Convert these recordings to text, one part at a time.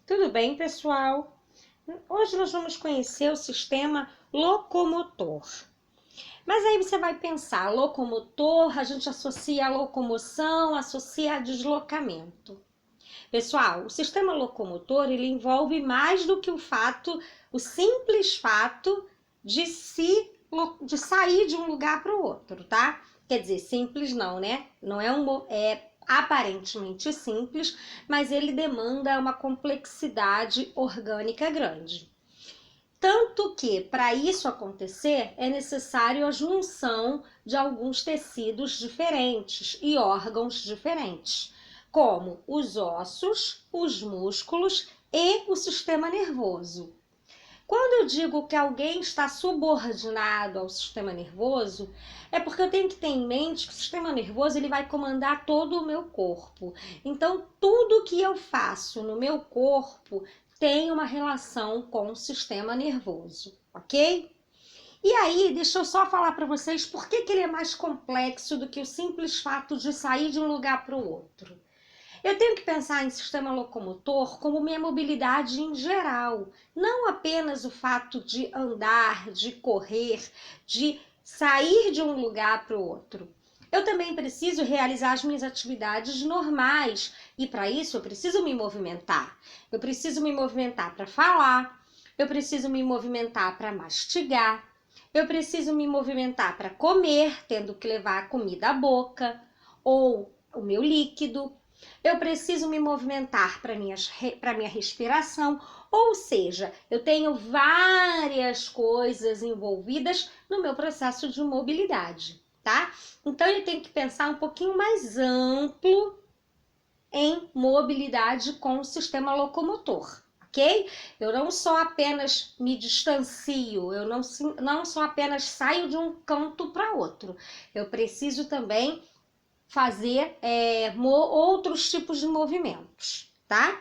Tudo bem, pessoal? Hoje nós vamos conhecer o sistema locomotor. Mas aí você vai pensar, locomotor, a gente associa a locomoção, associa a deslocamento. Pessoal, o sistema locomotor, ele envolve mais do que o simples fato de sair de um lugar para o outro, tá? Quer dizer, simples não, né? Não é aparentemente simples, mas ele demanda uma complexidade orgânica grande. Tanto que, para isso acontecer, é necessário a junção de alguns tecidos diferentes e órgãos diferentes, como os ossos, os músculos e o sistema nervoso. Quando eu digo que alguém está subordinado ao sistema nervoso, é porque eu tenho que ter em mente que o sistema nervoso ele vai comandar todo o meu corpo. Então, tudo que eu faço no meu corpo tem uma relação com o sistema nervoso, ok? E aí, deixa eu só falar para vocês por que ele é mais complexo do que o simples fato de sair de um lugar para o outro. Eu tenho que pensar em sistema locomotor como minha mobilidade em geral, não apenas o fato de andar, de correr, de sair de um lugar para o outro. Eu também preciso realizar as minhas atividades normais e para isso eu preciso me movimentar. Eu preciso me movimentar para falar, eu preciso me movimentar para mastigar, eu preciso me movimentar para comer, tendo que levar a comida à boca ou o meu líquido. Eu preciso me movimentar para minha respiração, ou seja, eu tenho várias coisas envolvidas no meu processo de mobilidade, tá? Então eu tenho que pensar um pouquinho mais amplo em mobilidade com o sistema locomotor, ok? Eu não só apenas me distancio, eu não só apenas saio de um canto para outro, eu preciso também fazer outros tipos de movimentos, tá?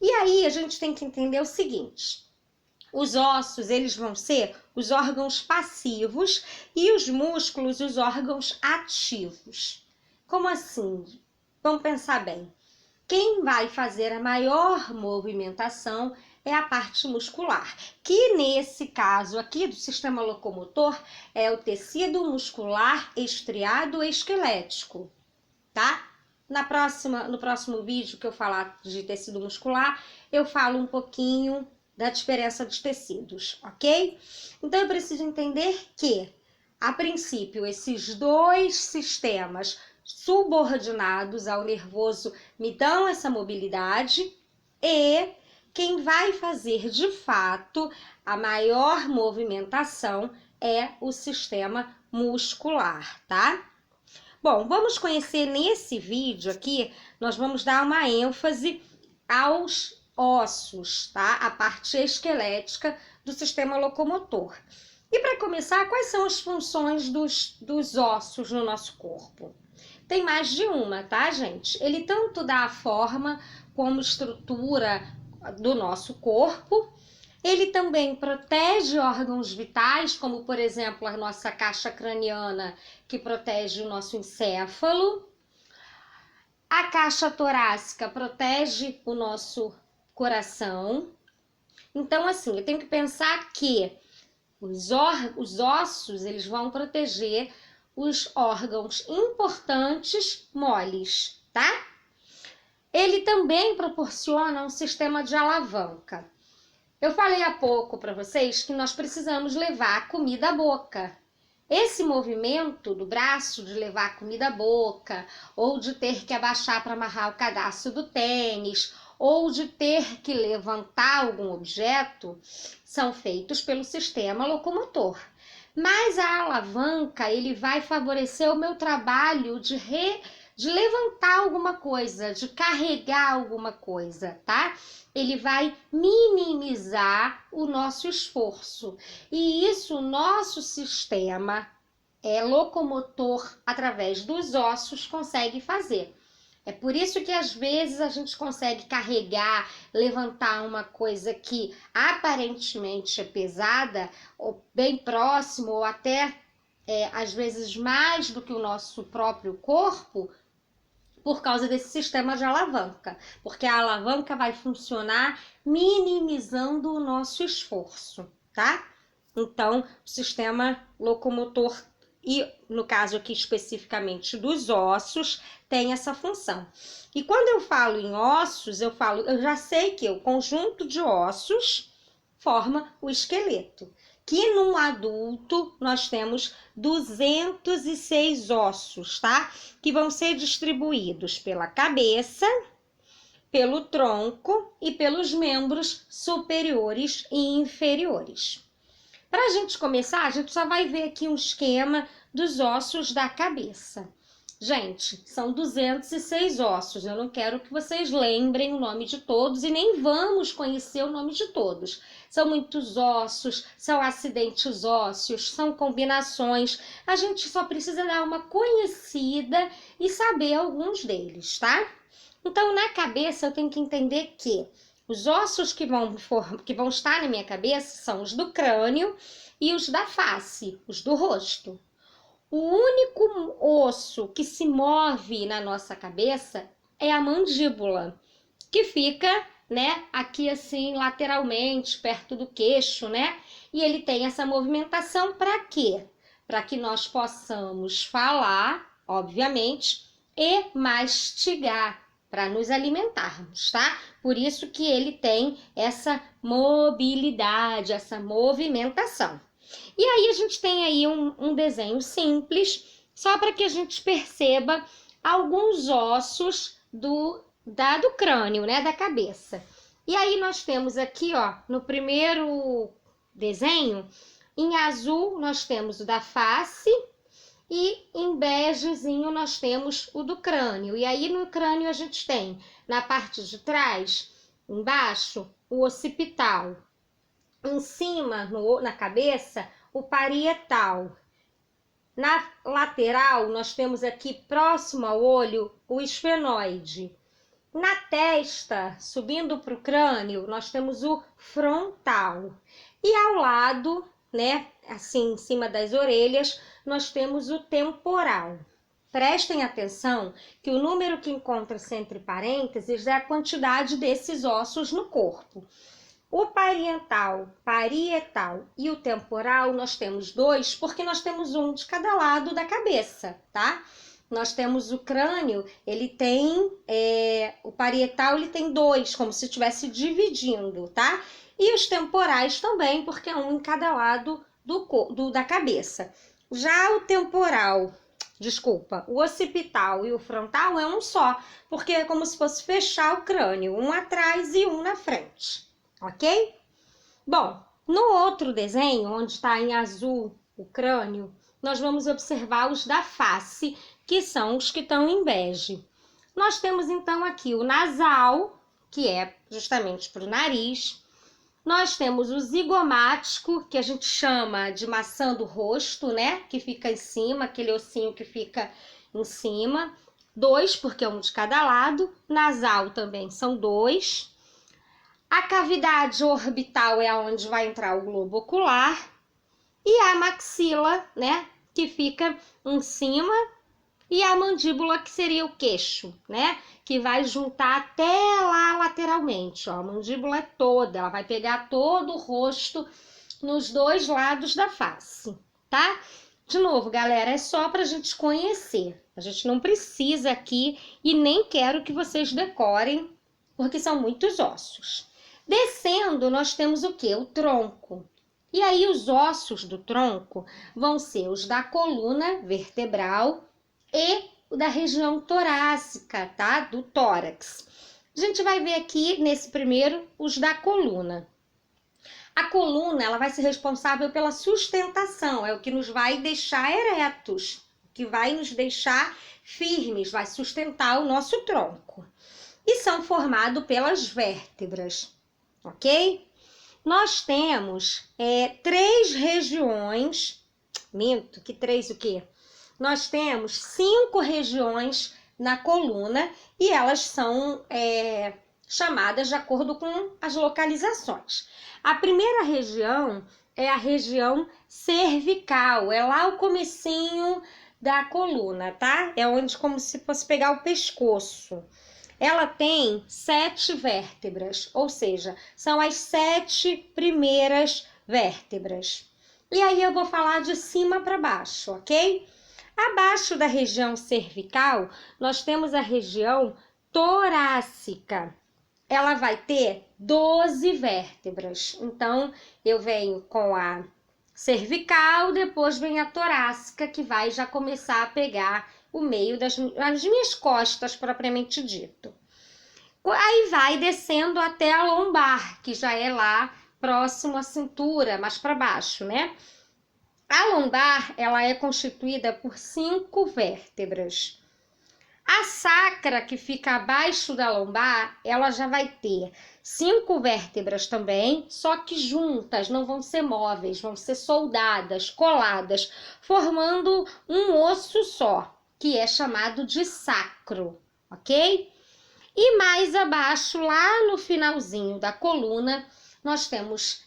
E aí a gente tem que entender o seguinte: os ossos, eles vão ser os órgãos passivos e os músculos, os órgãos ativos. Como assim? Vamos pensar bem. Quem vai fazer a maior movimentação é a parte muscular, que nesse caso aqui do sistema locomotor é o tecido muscular estriado esquelético, tá? No próximo vídeo que eu falar de tecido muscular, eu falo um pouquinho da diferença dos tecidos, ok? Então eu preciso entender que, a princípio, esses dois sistemas subordinados ao nervoso me dão essa mobilidade e quem vai fazer de fato a maior movimentação é o sistema muscular, tá? Bom, vamos conhecer nesse vídeo aqui, nós vamos dar uma ênfase aos ossos, tá? A parte esquelética do sistema locomotor. E para começar, quais são as funções dos ossos no nosso corpo? Tem mais de uma, tá, gente? Ele tanto dá a forma como estrutura do nosso corpo. Ele também protege órgãos vitais, como por exemplo a nossa caixa craniana, que protege o nosso encéfalo. A caixa torácica protege o nosso coração. Então, assim, eu tenho que pensar que os ossos, eles vão proteger os órgãos importantes moles, tá? Ele também proporciona um sistema de alavanca. Eu falei há pouco para vocês que nós precisamos levar a comida à boca. Esse movimento do braço de levar a comida à boca, ou de ter que abaixar para amarrar o cadastro do tênis, ou de ter que levantar algum objeto, são feitos pelo sistema locomotor. Mas a alavanca, ele vai favorecer o meu trabalho de levantar alguma coisa, de carregar alguma coisa, tá? Ele vai minimizar o nosso esforço. E isso o nosso sistema locomotor, através dos ossos, consegue fazer. É por isso que às vezes a gente consegue carregar, levantar uma coisa que aparentemente é pesada, ou bem próximo, ou até às vezes mais do que o nosso próprio corpo, por causa desse sistema de alavanca, porque a alavanca vai funcionar minimizando o nosso esforço, tá? Então, o sistema locomotor e, no caso aqui especificamente dos ossos, tem essa função. E quando eu falo em ossos, eu já sei que o conjunto de ossos forma o esqueleto, que num adulto nós temos 206 ossos, tá? Que vão ser distribuídos pela cabeça, pelo tronco e pelos membros superiores e inferiores. Para a gente começar, a gente só vai ver aqui um esquema dos ossos da cabeça. Gente, são 206 ossos, eu não quero que vocês lembrem o nome de todos e nem vamos conhecer o nome de todos. São muitos ossos, são acidentes ósseos, são combinações. A gente só precisa dar uma conhecida e saber alguns deles, tá? Então, na cabeça, eu tenho que entender que os ossos que vão estar na minha cabeça são os do crânio e os da face, os do rosto. O único osso que se move na nossa cabeça é a mandíbula, que fica, né, aqui assim, lateralmente, perto do queixo, né? E ele tem essa movimentação para quê? Para que nós possamos falar, obviamente, e mastigar, para nos alimentarmos, tá? Por isso que ele tem essa mobilidade, essa movimentação. E aí a gente tem aí um desenho simples, só para que a gente perceba alguns ossos do crânio, né, da cabeça. E aí nós temos aqui, ó, no primeiro desenho, em azul nós temos o da face e em begezinho nós temos o do crânio. E aí no crânio a gente tem, na parte de trás, embaixo, o occipital. Em cima, na cabeça, o parietal. Na lateral, nós temos aqui, próximo ao olho, o esfenoide. Na testa, subindo para o crânio, nós temos o frontal. E ao lado, né, assim, em cima das orelhas, nós temos o temporal. Prestem atenção que o número que encontra-se entre parênteses é a quantidade desses ossos no corpo. O parietal e o temporal, nós temos 2, porque nós temos um de cada lado da cabeça, tá? Nós temos o crânio, ele tem, o parietal ele tem 2, como se estivesse dividindo, tá? E os temporais também, porque é um em cada lado da cabeça. Já o temporal, o occipital e o frontal é um só, porque é como se fosse fechar o crânio, um atrás e um na frente. Ok? Bom, no outro desenho, onde está em azul o crânio, nós vamos observar os da face, que são os que estão em bege. Nós temos então aqui o nasal, que é justamente para o nariz. Nós temos o zigomático, que a gente chama de maçã do rosto, né? Que fica em cima, aquele ossinho que fica em cima. 2, porque é um de cada lado. Nasal também são 2. A cavidade orbital é onde vai entrar o globo ocular. E a maxila, né, que fica em cima. E a mandíbula, que seria o queixo, né, que vai juntar até lá lateralmente, ó. A mandíbula é toda, ela vai pegar todo o rosto nos 2 lados da face, tá? De novo, galera, é só pra gente conhecer. A gente não precisa aqui e nem quero que vocês decorem, porque são muitos ossos. Descendo, nós temos o quê? O tronco. E aí, os ossos do tronco vão ser os da coluna vertebral e o da região torácica, tá? Do tórax. A gente vai ver aqui, nesse primeiro, os da coluna. A coluna, ela vai ser responsável pela sustentação, é o que nos vai deixar eretos, que vai nos deixar firmes, vai sustentar o nosso tronco. E são formados pelas vértebras. Ok? Nós temos 3 regiões, que 3 o quê? Nós temos 5 regiões na coluna e elas são chamadas de acordo com as localizações. A primeira região é a região cervical, é lá o comecinho da coluna, tá? É onde como se fosse pegar o pescoço. Ela tem 7 vértebras, ou seja, são as 7 primeiras vértebras. E aí eu vou falar de cima para baixo, ok? Abaixo da região cervical, nós temos a região torácica. Ela vai ter 12 vértebras. Então, eu venho com a cervical, depois vem a torácica, que vai já começar a pegar o meio das minhas costas, propriamente dito. Aí vai descendo até a lombar, que já é lá próximo à cintura, mais para baixo, né? A lombar, ela é constituída por 5 vértebras. A sacra, que fica abaixo da lombar, ela já vai ter 5 vértebras também, só que juntas, não vão ser móveis, vão ser soldadas, coladas, formando um osso só, que é chamado de sacro, ok? E mais abaixo, lá no finalzinho da coluna, nós temos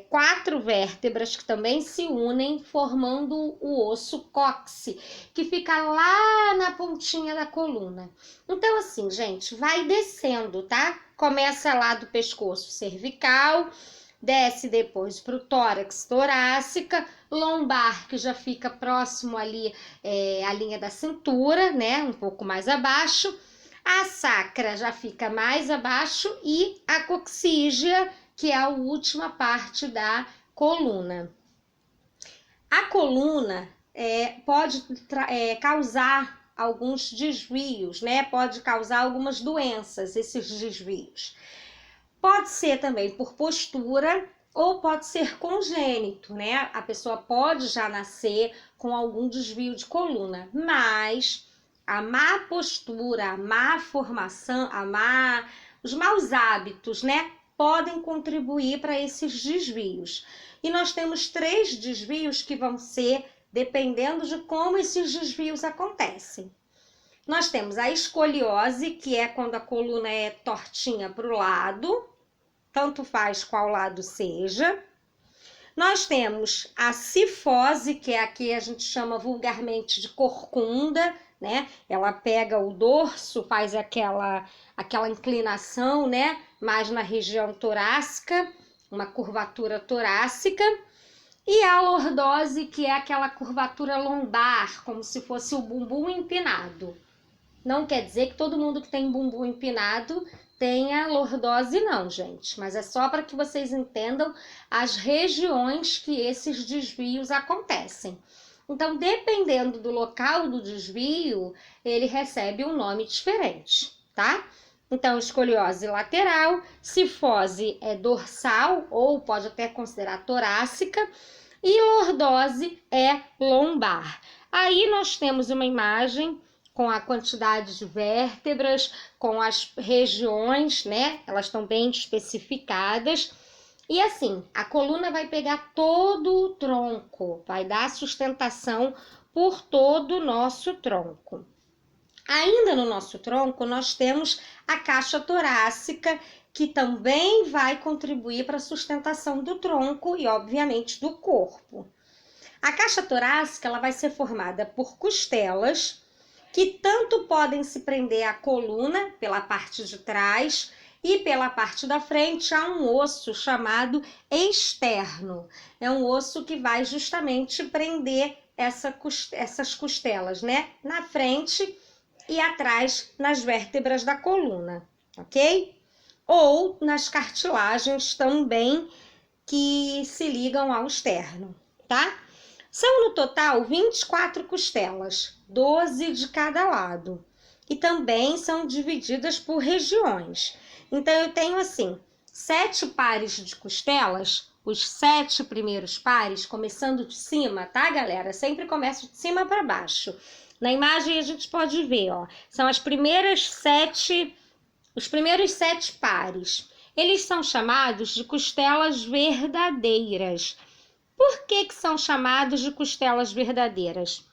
4 vértebras que também se unem, formando o osso cóccix, que fica lá na pontinha da coluna. Então, assim, gente, vai descendo, tá? Começa lá do pescoço cervical, desce depois para o tórax, torácica, lombar, que já fica próximo ali à linha da cintura, né? Um pouco mais abaixo. A sacra já fica mais abaixo e a coxígea, que é a última parte da coluna. A coluna pode causar alguns desvios, né? Pode causar algumas doenças, esses desvios. Pode ser também por postura ou pode ser congênito, né? A pessoa pode já nascer com algum desvio de coluna, mas a má postura, a má formação, os maus hábitos, né? Podem contribuir para esses desvios. E nós temos 3 desvios que vão ser dependendo de como esses desvios acontecem. Nós temos a escoliose, que é quando a coluna é tortinha para o lado, tanto faz qual lado seja. Nós temos a cifose, que é a que a gente chama vulgarmente de corcunda, né? Ela pega o dorso, faz aquela inclinação, né? Mais na região torácica, uma curvatura torácica. E a lordose, que é aquela curvatura lombar, como se fosse o bumbum empinado. Não quer dizer que todo mundo que tem bumbum empinado tenha lordose, não, gente. Mas é só para que vocês entendam as regiões que esses desvios acontecem. Então, dependendo do local do desvio, ele recebe um nome diferente, tá? Então, escoliose lateral, cifose é dorsal, ou pode até considerar torácica, e lordose é lombar. Aí nós temos uma imagem com a quantidade de vértebras, com as regiões, né? Elas estão bem especificadas. E assim, a coluna vai pegar todo o tronco, vai dar sustentação por todo o nosso tronco. Ainda no nosso tronco, nós temos a caixa torácica, que também vai contribuir para a sustentação do tronco e, obviamente, do corpo. A caixa torácica ela vai ser formada por costelas, que tanto podem se prender à coluna pela parte de trás e pela parte da frente há um osso chamado externo. É um osso que vai justamente prender essas costelas, né? Na frente e atrás nas vértebras da coluna, ok? Ou nas cartilagens também que se ligam ao externo, tá? São no total 24 costelas, 12 de cada lado. E também são divididas por regiões. Então, eu tenho assim, 7 pares de costelas, os 7 primeiros pares, começando de cima, tá, galera? Sempre começo de cima para baixo. Na imagem a gente pode ver, ó, são os primeiros 7 pares. Eles são chamados de costelas verdadeiras. Por que são chamados de costelas verdadeiras?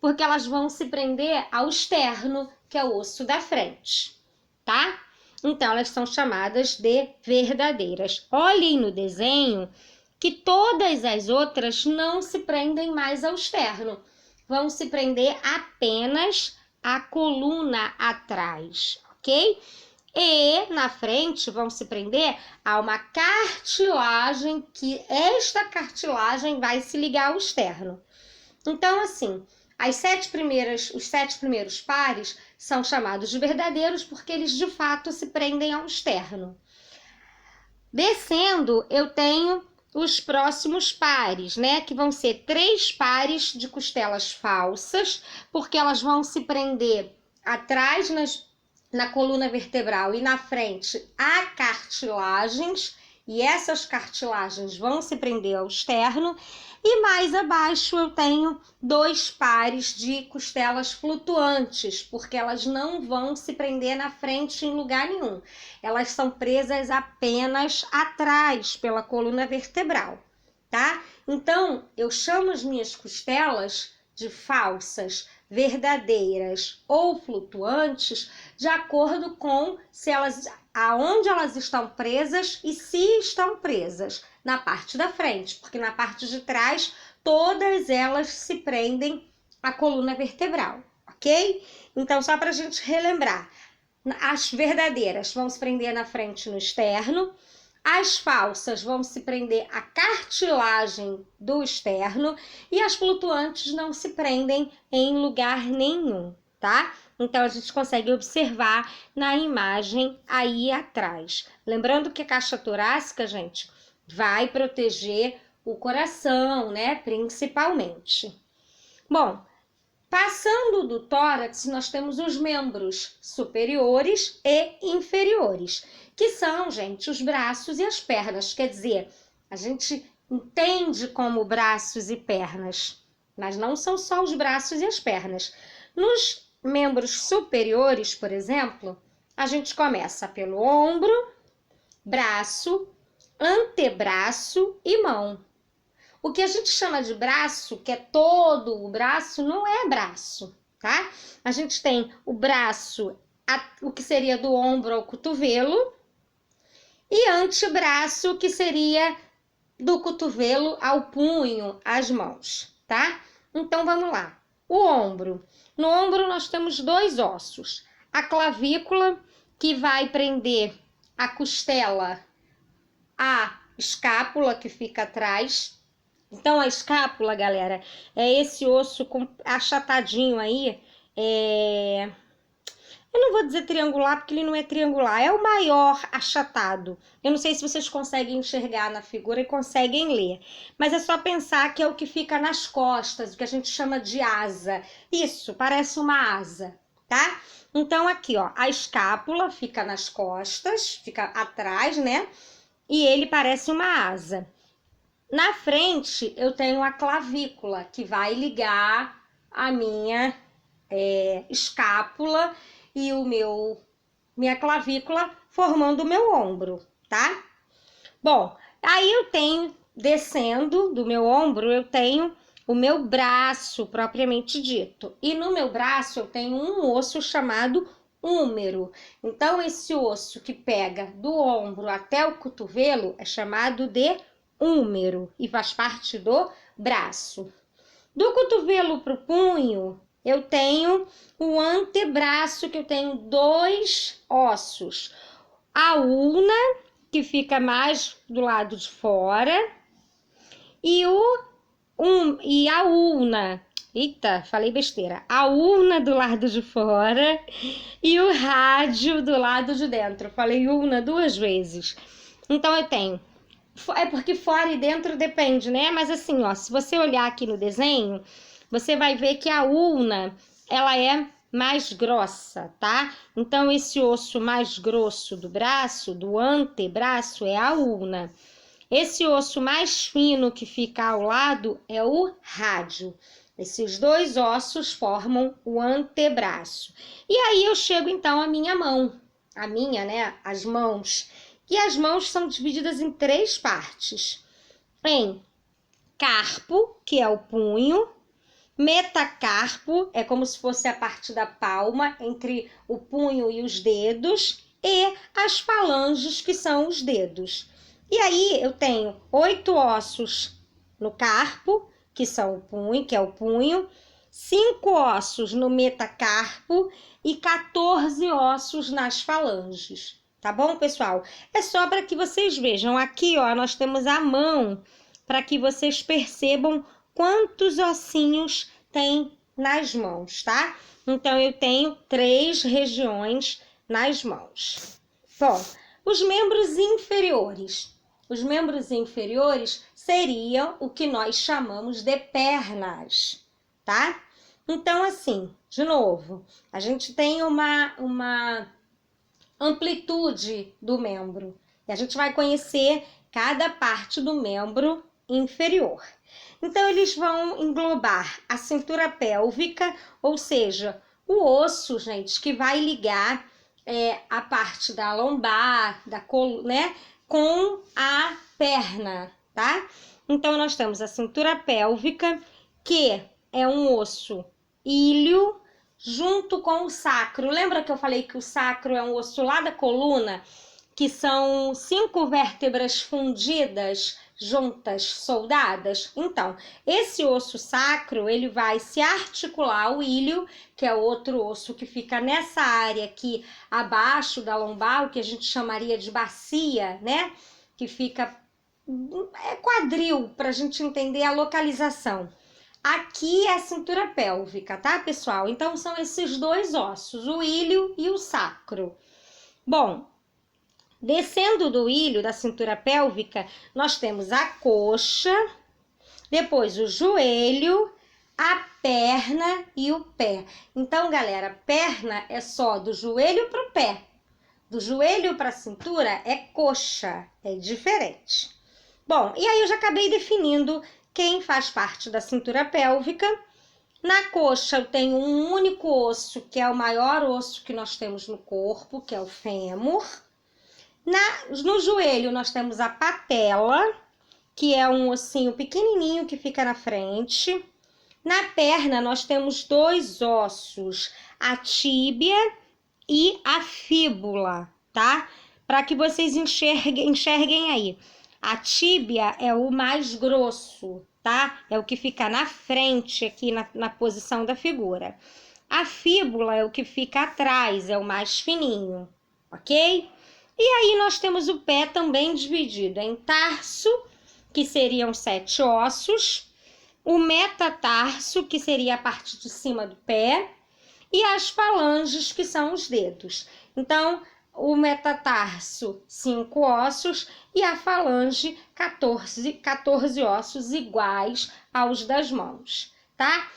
Porque elas vão se prender ao externo, que é o osso da frente, tá? Então, elas são chamadas de verdadeiras. Olhem no desenho que todas as outras não se prendem mais ao externo. vão se prender apenas à coluna atrás, ok? E na frente vão se prender a uma cartilagem, que esta cartilagem vai se ligar ao externo. Então, assim, os 7 primeiros pares são chamados de verdadeiros porque eles de fato se prendem ao externo. Descendo, eu tenho os próximos pares, né? Que vão ser 3 pares de costelas falsas, porque elas vão se prender atrás na coluna vertebral e na frente a cartilagens, e essas cartilagens vão se prender ao externo. E mais abaixo eu tenho 2 pares de costelas flutuantes, porque elas não vão se prender na frente em lugar nenhum. Elas são presas apenas atrás pela coluna vertebral, tá? Então, eu chamo as minhas costelas de falsas, verdadeiras ou flutuantes, de acordo com aonde elas estão presas e se estão presas na parte da frente, porque na parte de trás todas elas se prendem à coluna vertebral, ok? Então, só para a gente relembrar, as verdadeiras vão se prender na frente e no externo, as falsas vão se prender à cartilagem do externo e as flutuantes não se prendem em lugar nenhum, tá? Então, a gente consegue observar na imagem aí atrás. Lembrando que a caixa torácica, gente, vai proteger o coração, né? Principalmente. Bom, passando do tórax, nós temos os membros superiores e inferiores, que são, gente, os braços e as pernas. Quer dizer, a gente entende como braços e pernas, mas não são só os braços e as pernas. Nos membros superiores, por exemplo, a gente começa pelo ombro, braço, antebraço e mão. O que a gente chama de braço, que é todo o braço, não é braço, tá? A gente tem o braço, o que seria do ombro ao cotovelo, e antebraço, que seria do cotovelo ao punho, as mãos, tá? Então, vamos lá. O ombro. No ombro, nós temos 2 ossos. A clavícula, que vai prender a costela à escápula, que fica atrás. Então, a escápula, galera, é esse osso achatadinho aí, eu não vou dizer triangular, porque ele não é triangular, é o maior achatado. Eu não sei se vocês conseguem enxergar na figura e conseguem ler, mas é só pensar que é o que fica nas costas, o que a gente chama de asa. Isso, parece uma asa, tá? Então, aqui, ó, a escápula fica nas costas, fica atrás, né? E ele parece uma asa. Na frente, eu tenho a clavícula, que vai ligar a minha escápula e minha clavícula formando o meu ombro, tá? Bom, aí eu tenho, descendo do meu ombro, eu tenho o meu braço propriamente dito. E no meu braço eu tenho um osso chamado húmero. Então, esse osso que pega do ombro até o cotovelo é chamado de húmero e faz parte do braço. Do cotovelo para o punho, eu tenho o antebraço, que eu tenho 2 ossos. A ulna, que fica mais do lado de fora, e a ulna. Eita, falei besteira. A ulna do lado de fora e o rádio do lado de dentro. Falei ulna 2 vezes. Então, eu tenho. É porque fora e dentro depende, né? Mas assim, ó, se você olhar aqui no desenho, você vai ver que a ulna, ela é mais grossa, tá? Então, esse osso mais grosso do braço, do antebraço, é a ulna. Esse osso mais fino que fica ao lado é o rádio. Esses 2 ossos formam o antebraço. E aí eu chego, então, à minha mão. A minha, né? As mãos. E as mãos são divididas em 3 partes. Em carpo, que é o punho, metacarpo, é como se fosse a parte da palma, entre o punho e os dedos, e as falanges, que são os dedos. E aí eu tenho 8 ossos no carpo, que é o punho, 5 ossos no metacarpo e 14 ossos nas falanges. Tá bom, pessoal? É só para que vocês vejam. Aqui, ó, nós temos a mão para que vocês percebam quantos ossinhos tem nas mãos, tá? Então, eu tenho 3 regiões nas mãos. Bom, os membros inferiores. Os membros inferiores seriam o que nós chamamos de pernas, tá? Então, assim, de novo, a gente tem uma amplitude do membro. E a gente vai conhecer cada parte do membro inferior. Então, eles vão englobar a cintura pélvica, ou seja, o osso, gente, que vai ligar a parte da lombar, da coluna, né, com a perna, tá? Então, nós temos a cintura pélvica, que é um osso íleo, junto com o sacro. Lembra que eu falei que o sacro é um osso lá da coluna, que são 5 vértebras fundidas, juntas, soldadas? Então, esse osso sacro, ele vai se articular ao ilho, que é outro osso que fica nessa área aqui abaixo da lombar, o que a gente chamaria de bacia, né? Que fica, quadril, para a gente entender a localização. Aqui é a cintura pélvica, tá, pessoal? Então, são esses 2 ossos, o ilho e o sacro. Bom, descendo do ilho, da cintura pélvica, nós temos a coxa, depois o joelho, a perna e o pé. Então, galera, perna é só do joelho para o pé. Do joelho para a cintura é coxa, é diferente. Bom, e aí eu já acabei definindo quem faz parte da cintura pélvica. Na coxa eu tenho um único osso, que é o maior osso que nós temos no corpo, que é o fêmur. No joelho nós temos a patela, que é um ossinho pequenininho que fica na frente. Na perna nós temos 2 ossos, a tíbia e a fíbula, tá? Para que vocês enxerguem aí. A tíbia é o mais grosso, tá? É o que fica na frente aqui na posição da figura. A fíbula é o que fica atrás, é o mais fininho, ok? E aí nós temos o pé também dividido em tarso, que seriam 7 ossos, o metatarso, que seria a parte de cima do pé, e as falanges, que são os dedos. Então, o metatarso, 5 ossos, e a falange, 14 ossos iguais aos das mãos, tá?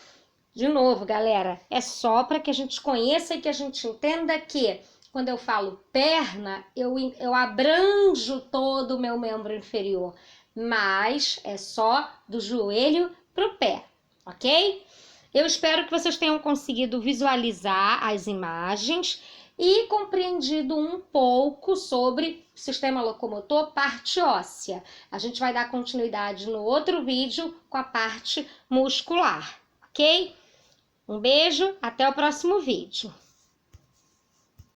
De novo, galera, é só para que a gente conheça e que a gente entenda que quando eu falo perna, eu abranjo todo o meu membro inferior, mas é só do joelho para o pé, ok? Eu espero que vocês tenham conseguido visualizar as imagens e compreendido um pouco sobre o sistema locomotor, parte óssea. A gente vai dar continuidade no outro vídeo com a parte muscular, ok? Um beijo, até o próximo vídeo.